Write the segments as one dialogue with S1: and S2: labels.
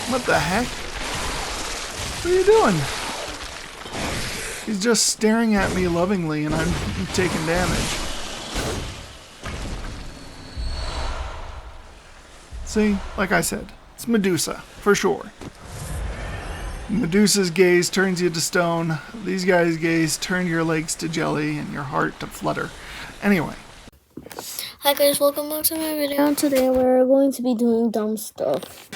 S1: What the heck? What are you doing? He's just staring at me lovingly and I'm taking damage. See, like I said, it's Medusa, for sure. Medusa's gaze turns you to stone. These guys' gaze turn your legs to jelly and your heart to flutter. Anyway.
S2: Hi guys, welcome back to my video. And today we're going to be doing dumb stuff.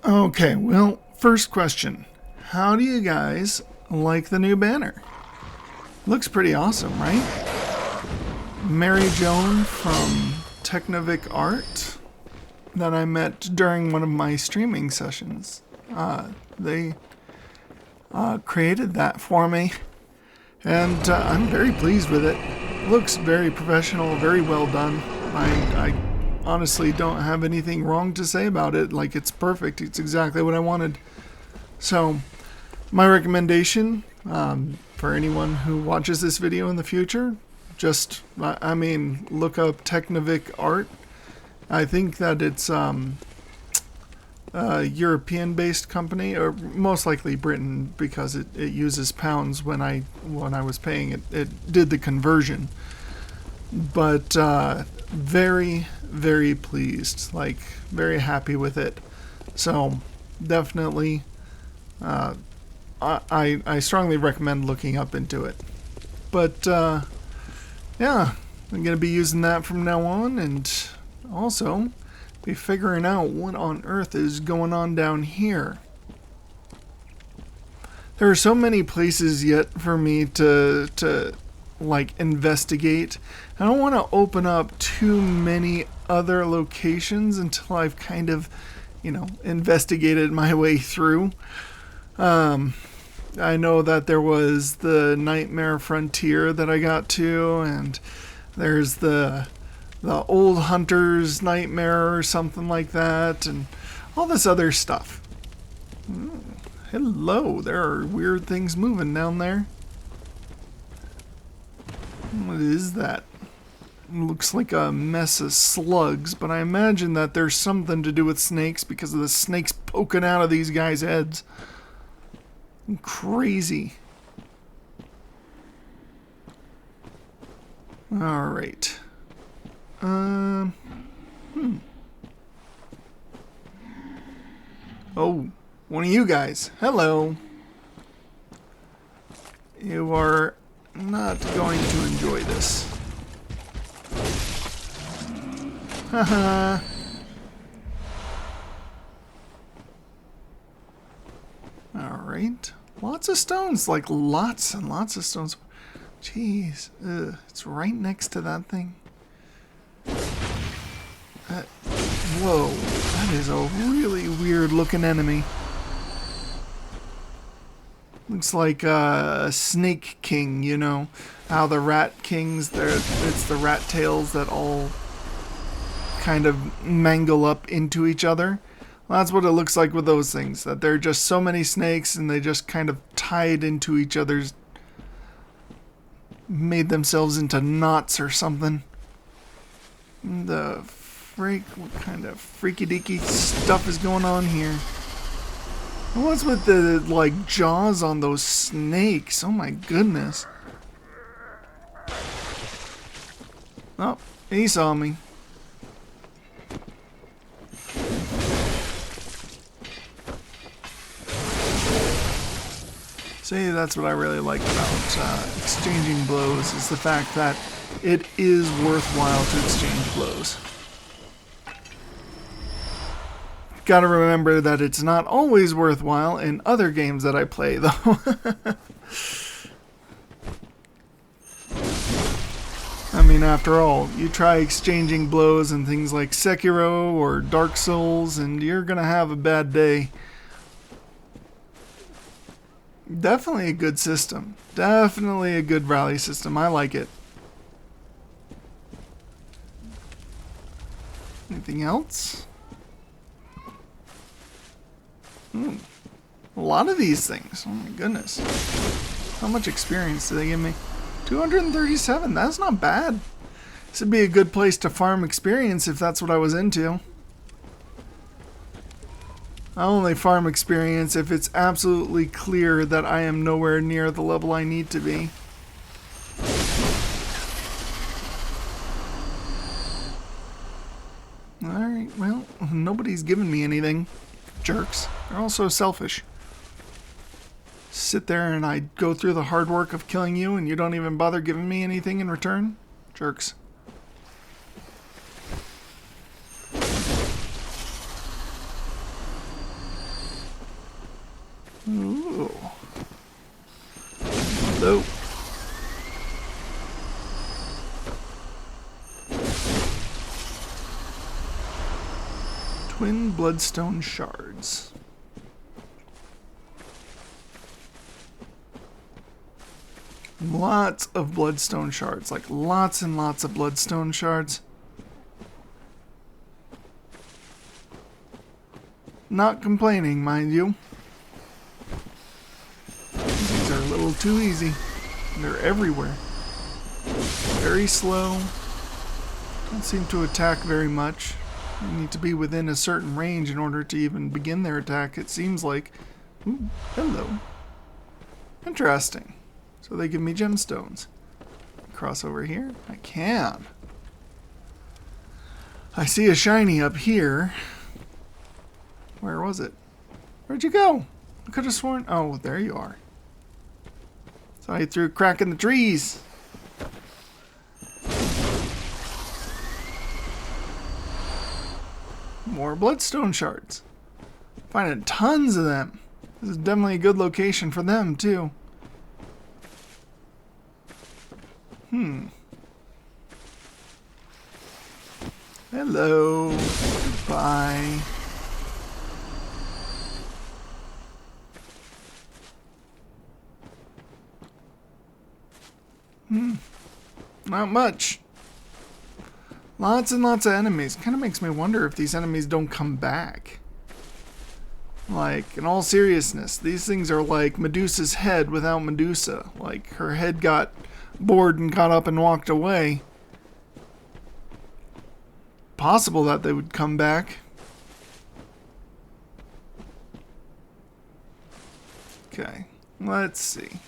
S1: Okay, well, first question. How do you guys like the new banner? Looks pretty awesome, right? Mary Joan from Technovic Art that I met during one of my streaming sessions. They created that for me, and I'm very pleased with it. Looks very professional, very well done. I honestly don't have anything wrong to say about it. Like, it's perfect. It's exactly what I wanted. So my recommendation for anyone who watches this video in the future, just look up Technovic Art. I think that it's a European based company, or most likely Britain, because it uses pounds. When I was paying it did the conversion. But very, very pleased, like very happy with it. So definitely I strongly recommend looking up into it. But yeah, I'm gonna be using that from now on, and also be figuring out what on earth is going on down here. There are so many places yet for me to like investigate. I don't want to open up too many other locations until I've kind of, investigated my way through. I know that there was the Nightmare Frontier that I got to, and there's the Old Hunter's Nightmare or something like that, and all this other stuff. Hello, there are weird things moving down there. What is that? Looks like a mess of slugs, but I imagine that there's something to do with snakes because of the snakes poking out of these guys' heads. Crazy. Alright. Oh, one of you guys. Hello. You are not going to enjoy this. Haha. Alright. Lots of stones, like lots and lots of stones. Jeez. Ugh. It's right next to that thing. Whoa. That is a really weird looking enemy. Looks like a snake king, how the rat kings, it's the rat tails that all kind of mangle up into each other. Well, that's what it looks like with those things, that there are just so many snakes and they just kind of tied into each other's, made themselves into knots or something. The freak, what kind of freaky deaky stuff is going on here? What's with the, jaws on those snakes? Oh my goodness. Oh, he saw me. See, that's what I really like about exchanging blows, is the fact that it is worthwhile to exchange blows. Gotta remember that it's not always worthwhile in other games that I play, though. I mean, after all, you try exchanging blows in things like Sekiro or Dark Souls, and you're gonna have a bad day. Definitely a good system. Definitely a good rally system. I like it. Anything else? A lot of these things. Oh my goodness. How much experience do they give me? 237. That's not bad. This would be a good place to farm experience if that's what I was into. I only farm experience if it's absolutely clear that I am nowhere near the level I need to be. Alright, well, nobody's given me anything. Jerks. They're all so selfish. Sit there and I go through the hard work of killing you and you don't even bother giving me anything in return? Jerks. Ooh. Hello. Twin bloodstone shards. Lots of bloodstone shards, like lots and lots of bloodstone shards. Not complaining, mind you. These are a little too easy. They're everywhere. Very slow. Don't seem to attack very much. You need to be within a certain range in order to even begin their attack, it seems like. Ooh, hello. Interesting. So they give me gemstones. Cross over here? I can. I see a shiny up here. Where was it? Where'd you go? I could have sworn... Oh, there you are. Saw you through a crack in the trees. More bloodstone shards. Finding tons of them. This is definitely a good location for them, too. Hello. Goodbye. Not much. Lots and lots of enemies. Kind of makes me wonder if these enemies don't come back. Like, in all seriousness, these things are like Medusa's head without Medusa. Like, her head got bored and got up and walked away. Possible that they would come back. Okay, let's see.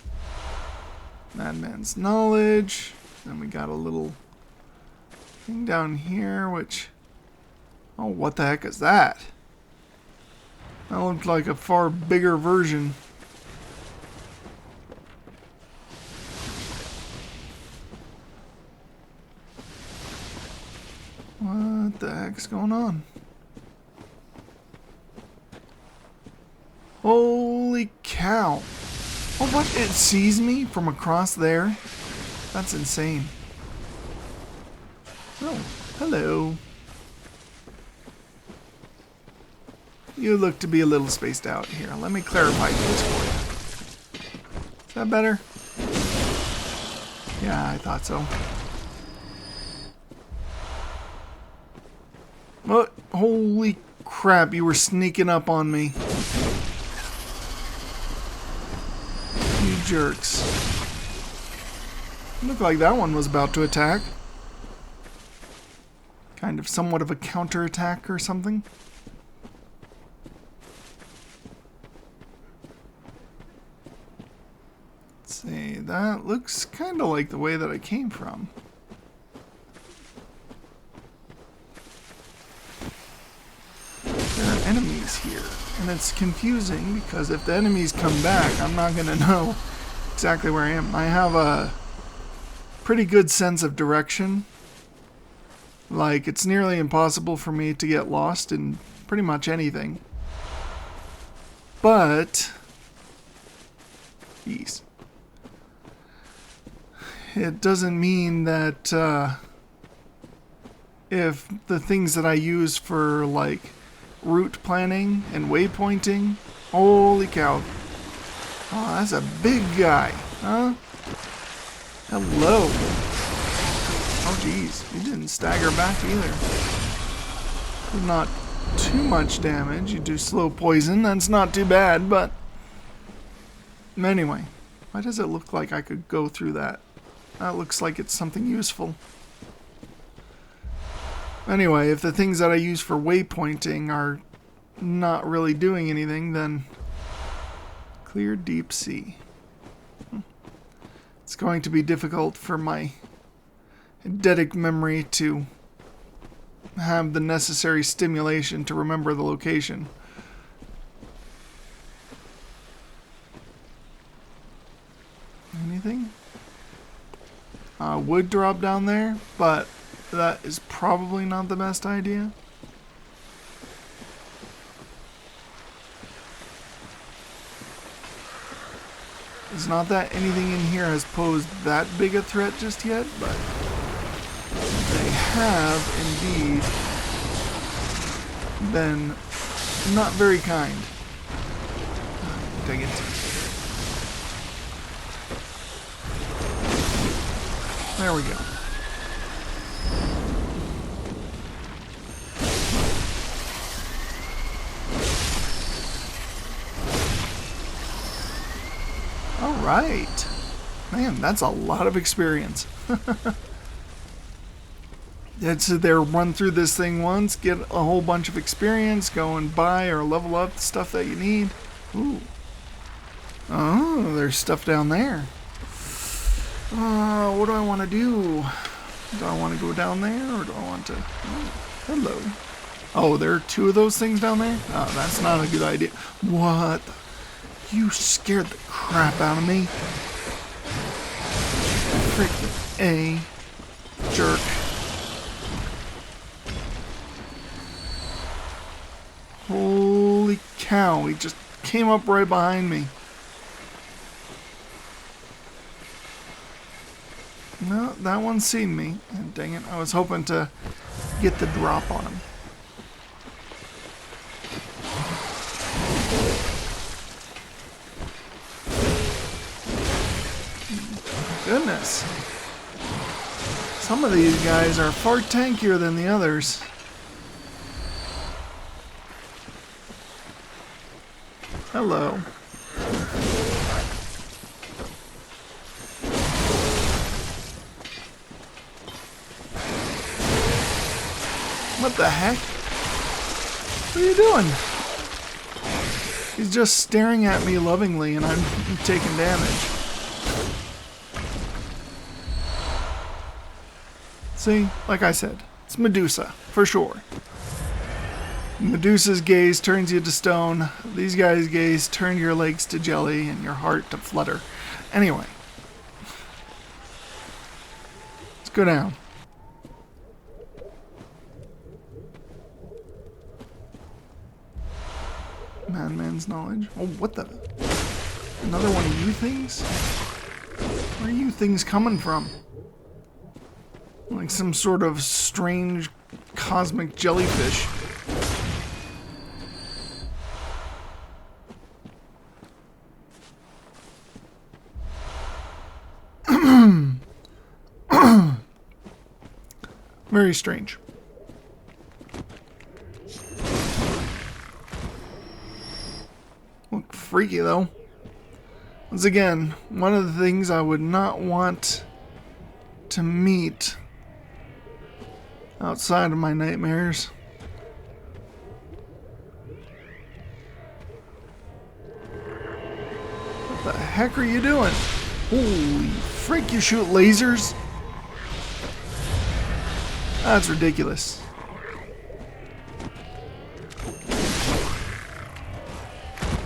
S1: Madman's knowledge. Then we got a little thing down here, which... Oh, what the heck is that? That looked like a far bigger version. What the heck's going on? Holy cow. Oh, what? It sees me from across there? That's insane. Oh, hello. You look to be a little spaced out here. Let me clarify things for you. Is that better? Yeah, I thought so. What? Holy crap, you were sneaking up on me. You jerks. Looked like that one was about to attack. Kind of somewhat of a counterattack or something. Let's see, that looks kind of like the way that I came from. There are enemies here, and it's confusing because if the enemies come back, I'm not going to know exactly where I am. I have a pretty good sense of direction. Like, it's nearly impossible for me to get lost in pretty much anything. But, jeez. It doesn't mean that if the things that I use for, like, route planning and waypointing, holy cow. Oh, that's a big guy, huh? Hello. Oh, geez. You didn't stagger back either. Not too much damage. You do slow poison. That's not too bad, but... Anyway, why does it look like I could go through that? That looks like it's something useful. Anyway, if the things that I use for waypointing are not really doing anything, then... Clear deep sea. It's going to be difficult for my eidetic memory to have the necessary stimulation to remember the location. Anything? Wood drop down there, but that is probably not the best idea. It's not that anything in here has posed that big a threat just yet, but they have indeed been not very kind. Dang it. There we go. All right. Man, that's a lot of experience. Let's sit there, run through this thing once, get a whole bunch of experience, go and buy or level up the stuff that you need. Ooh. Oh, there's stuff down there. What do I want to do? Do I want to go down there, or do I want to... Oh, hello. Oh, there are two of those things down there? Oh, that's not a good idea. What? You scared the crap out of me. Freaking A. Jerk. Holy cow, he just came up right behind me. No, that one seen me. And dang it, I was hoping to get the drop on him. Goodness. Some of these guys are far tankier than the others. Hello. What the heck? What are you doing? He's just staring at me lovingly and I'm taking damage. See, like I said, it's Medusa, for sure. Medusa's gaze turns you to stone. These guys' gaze turn your legs to jelly and your heart to flutter. Anyway. Let's go down. Madman's knowledge. Oh, what the? Another one of you things? Where are you things coming from? Like some sort of strange cosmic jellyfish. Very strange. Look freaky though. Once again, one of the things I would not want to meet outside of my nightmares. What the heck are you doing? Holy frick, you shoot lasers? That's ridiculous.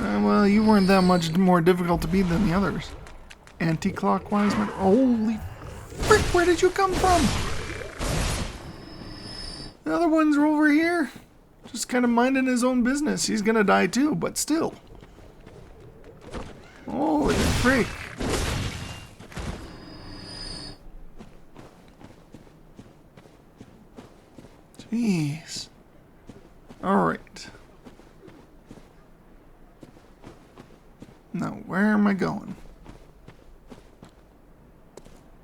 S1: Well, you weren't that much more difficult to beat than the others. Anti-clockwise, man. Holy frick, where did you come from? The other ones are over here. Just kind of minding his own business. He's gonna die too, but still. Holy frick. Jeez. Alright. Now, where am I going?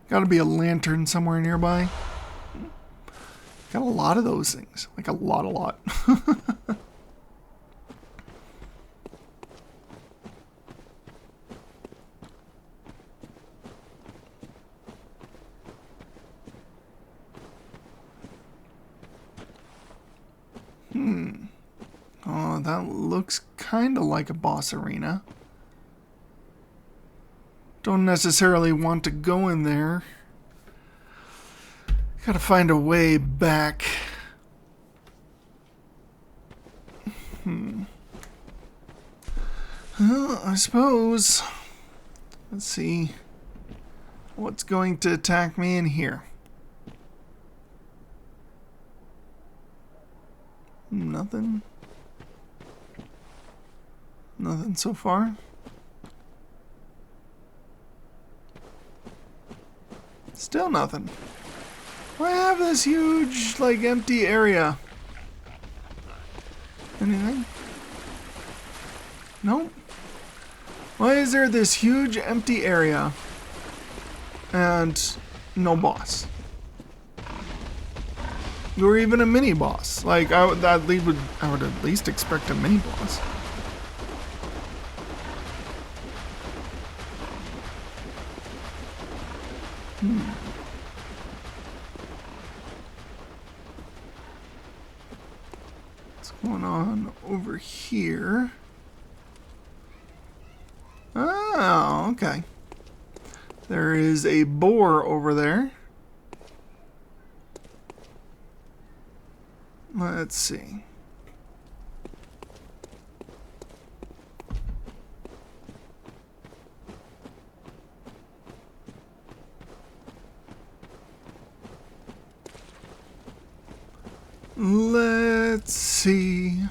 S1: Gotta be a lantern somewhere nearby. Got a lot of those things. Like a lot. Oh, that looks kind of like a boss arena. Don't necessarily want to go in there. Gotta find a way back. Well, I suppose. Let's see. What's going to attack me in here? Nothing. Nothing so far. Still nothing. I have this huge, like, empty area. Anything? Nope. Why is there this huge empty area and no boss? Or even a mini boss? Like, I would at least expect a mini boss. What's going on over here? Oh, okay. There is a boar over there. Let's see. Let's see.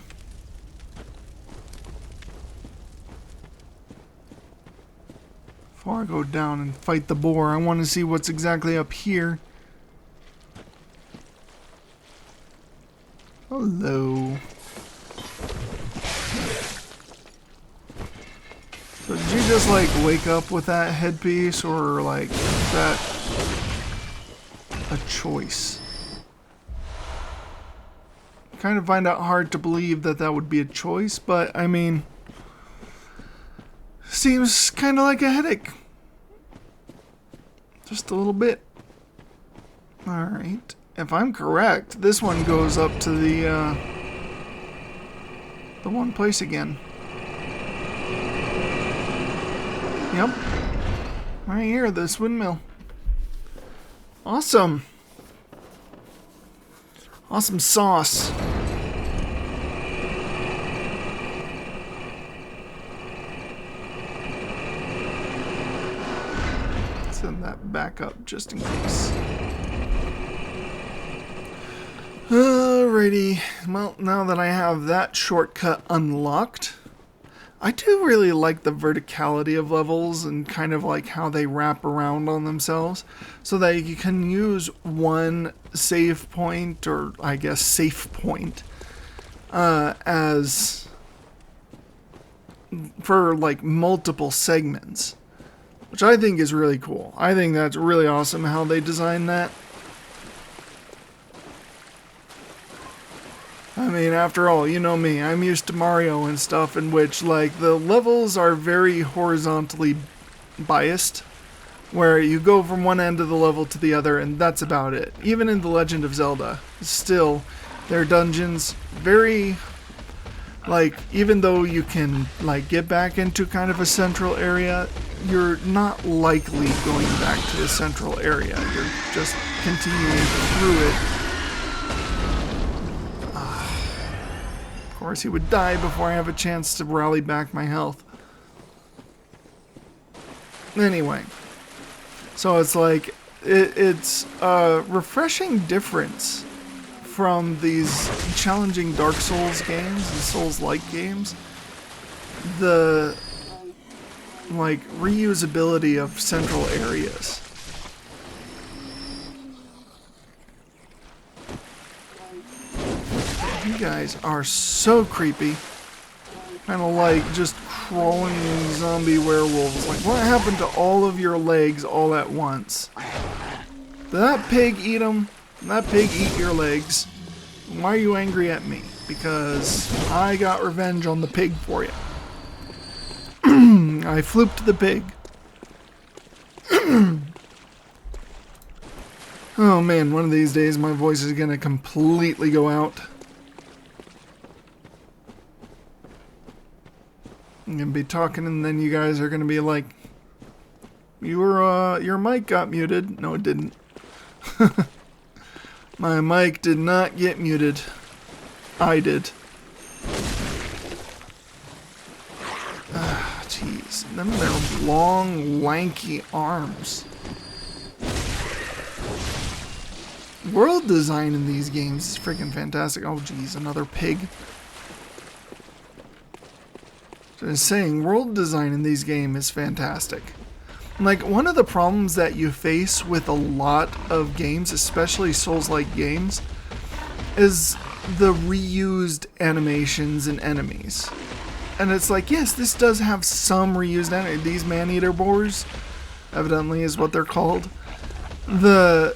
S1: Before I go down and fight the boar, I want to see what's exactly up here. Hello. So did you just like wake up with that headpiece, or like is that a choice? Kind of find it hard to believe that that would be a choice, but I mean, seems kind of like a headache. Just a little bit. Alright. If I'm correct, this one goes up to the one place again. Yep. Right here, this windmill. Awesome. Awesome sauce. Send that back up just in case. Alrighty. Well, now that I have that shortcut unlocked, I do really like the verticality of levels and kind of like how they wrap around on themselves, so that you can use one save point, or I guess safe point, as for like multiple segments, which I think is really cool. I think that's really awesome how they designed that. I mean, after all, you know me, I'm used to Mario and stuff in which, like, the levels are very horizontally biased, where you go from one end of the level to the other and that's about it. Even in The Legend of Zelda, still, their dungeons very, like, even though you can, like, get back into kind of a central area, you're not likely going back to the central area. You're just continuing through it. Of course, he would die before I have a chance to rally back my health. Anyway, so it's like, it's a refreshing difference from these challenging Dark Souls games and Souls-like games. The, like, reusability of central areas. You guys are so creepy. Kind of like just crawling zombie werewolves. Like, what happened to all of your legs all at once? Did that pig eat them? Did that pig eat your legs? Why are you angry at me? Because I got revenge on the pig for you. I flooped the pig. Oh man, one of these days my voice is gonna completely go out. I'm gonna be talking and then you guys are gonna be like, your mic got muted. No, it didn't. My mic did not get muted. I did. Ah, jeez. Them their long, lanky arms. World design in these games is freaking fantastic. Oh, jeez, another pig. So I was saying, world design in these games is fantastic. Like, one of the problems that you face with a lot of games, especially Souls-like games, is the reused animations and enemies. And it's like, yes, this does have some reused enemies. These maneater boars, evidently is what they're called. They're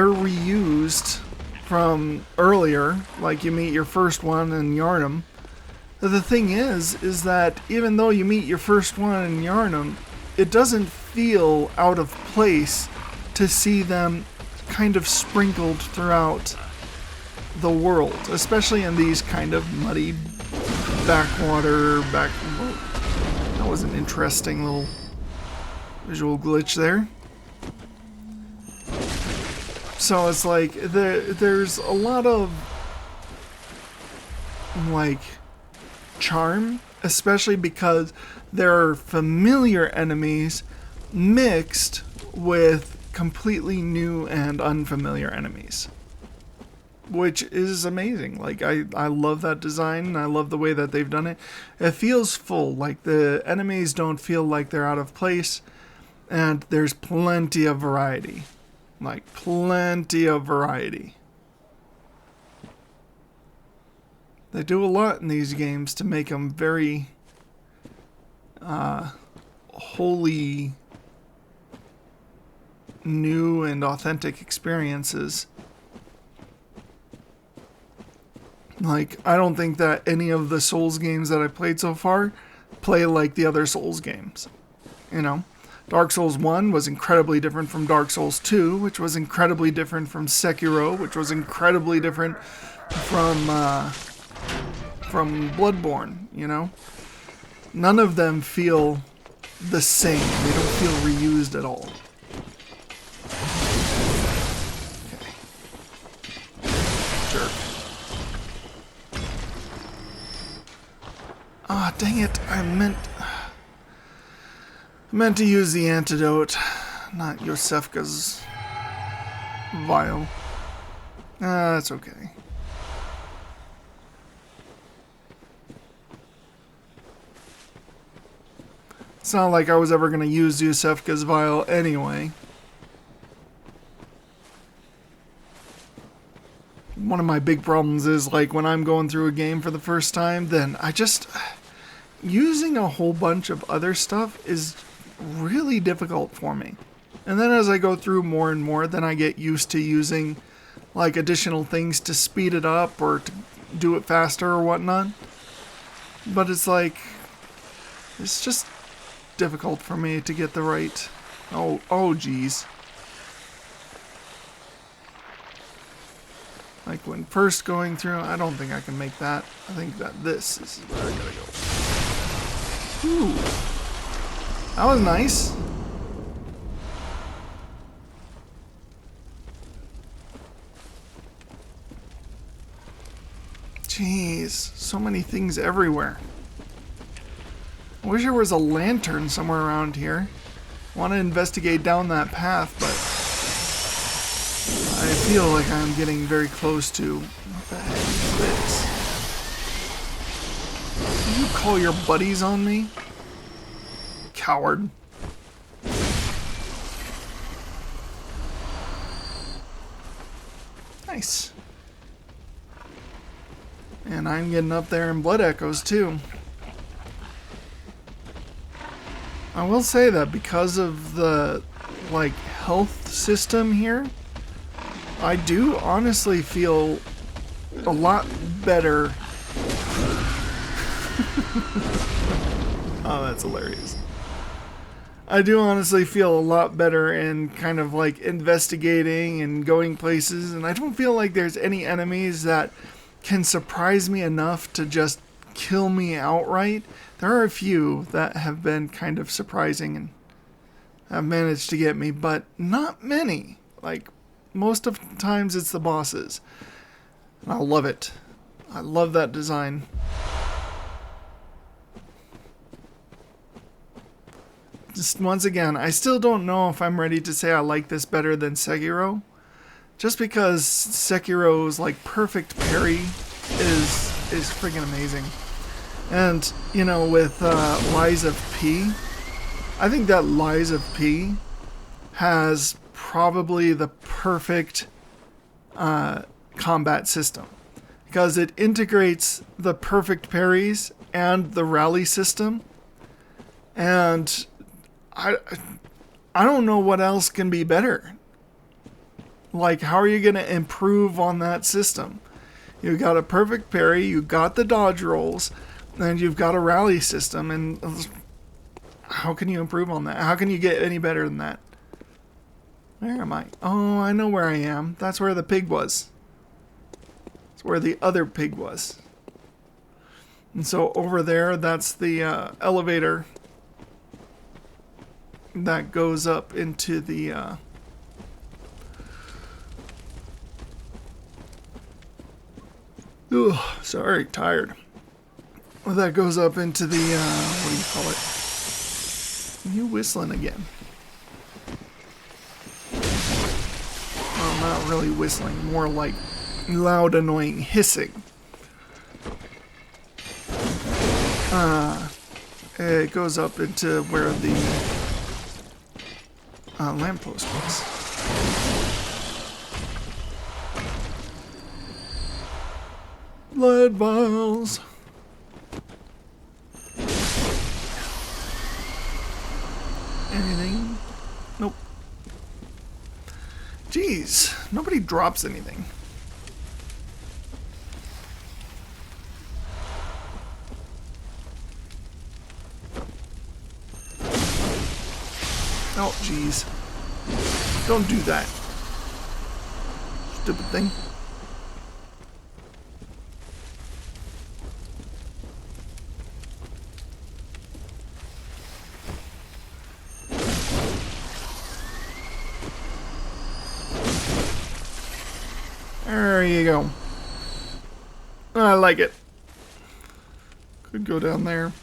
S1: reused from earlier, like you meet your first one in Yarnham. The thing is that even though you meet your first one in Yarnham, it doesn't feel out of place to see them kind of sprinkled throughout the world, especially in these kind of muddy backwater. That was an interesting little visual glitch there. So it's like there's a lot of like charm, especially because there are familiar enemies mixed with completely new and unfamiliar enemies, which is amazing. Like, I love that design, and I love the way that they've done it. It feels full. Like, the enemies don't feel like they're out of place, and there's plenty of variety. Like, plenty of variety. They do a lot in these games to make them very wholly new and authentic experiences. Like, I don't think that any of the Souls games that I played so far play like the other Souls games. You know? Dark Souls 1 was incredibly different from Dark Souls 2, which was incredibly different from Sekiro, which was incredibly different from Bloodborne, you know? None of them feel the same. They don't feel reused at all. Okay. Jerk. Ah, dang it. I meant to use the antidote, not Yosefka's vial. That's okay. It's not like I was ever going to use Yosefka's vial anyway. One of my big problems is, like, when I'm going through a game for the first time, then using a whole bunch of other stuff is really difficult for me. And then as I go through more and more, then I get used to using, like, additional things to speed it up or to do it faster or whatnot. But it's like, it's just difficult for me to get the right... Oh geez. Like, when first going through, I don't think I can make that. I think that this is where I gotta go. Ooh. That was nice. Jeez, so many things everywhere. I wish there was a lantern somewhere around here. I want to investigate down that path, but I feel like I'm getting very close to... What the heck is this? Did you call your buddies on me? Coward. Nice. And I'm getting up there in blood echoes too. I will say that because of the, like, health system here, I do honestly feel a lot better. Oh, that's hilarious. I do honestly feel a lot better in kind of like investigating and going places, and I don't feel like there's any enemies that can surprise me enough to just kill me outright. There are a few that have been kind of surprising and have managed to get me, but not many. Like, most of the times it's the bosses. And I love it. I love that design. Just once again, I still don't know if I'm ready to say I like this better than Sekiro. Just because Sekiro's like perfect parry is freaking amazing. And, you know, with Lies of P, I think that Lies of P has probably the perfect combat system. Because it integrates the perfect parries and the rally system. And I don't know what else can be better. Like, how are you going to improve on that system? You got a perfect parry, you got the dodge rolls, and you've got a rally system, and how can you improve on that? How can you get any better than that? Where am I? Oh, I know where I am. That's where the pig was. That's where the other pig was. And so over there, that's the elevator that goes up into the sorry, tired. Well, that goes up into the what do you call it? You whistling again? Well, not really whistling, more like loud, annoying hissing. It goes up into where the lamppost was. Lead vials. Anything? Nope. Jeez, nobody drops anything. Oh, jeez. Don't do that. Stupid thing. There you go. I like it. Could go down there.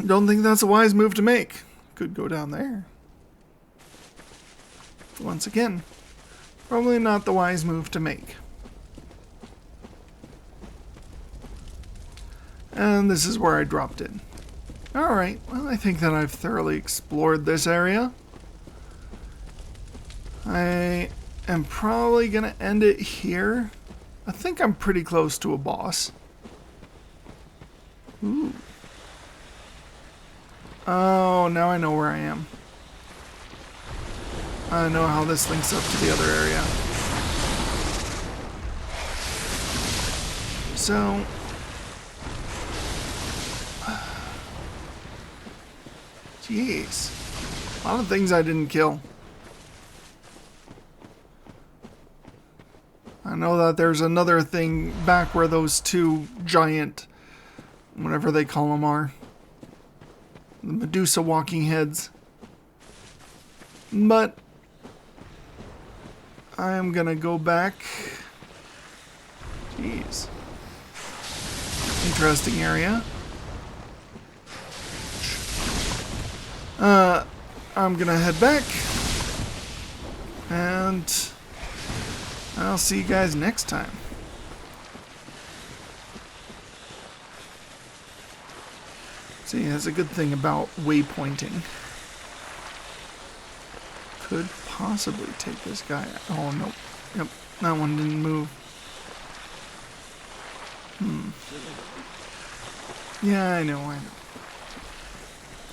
S1: Don't think that's a wise move to make. Could go down there. Once again, probably not the wise move to make. And this is where I dropped in. Alright, well, I think that I've thoroughly explored this area. I am probably going to end it here. I think I'm pretty close to a boss. Ooh. Oh, now I know where I am. I know how this links up to the other area. So, jeez, a lot of things I didn't kill. I know that there's another thing back where those two giant, whatever they call them are, the medusa walking heads. But I am gonna go back. Jeez. Interesting area. I'm gonna head back. And I'll see you guys next time. See, that's a good thing about waypointing. Could possibly take this guy out. Oh, nope. Yep, that one didn't move. Yeah, I know.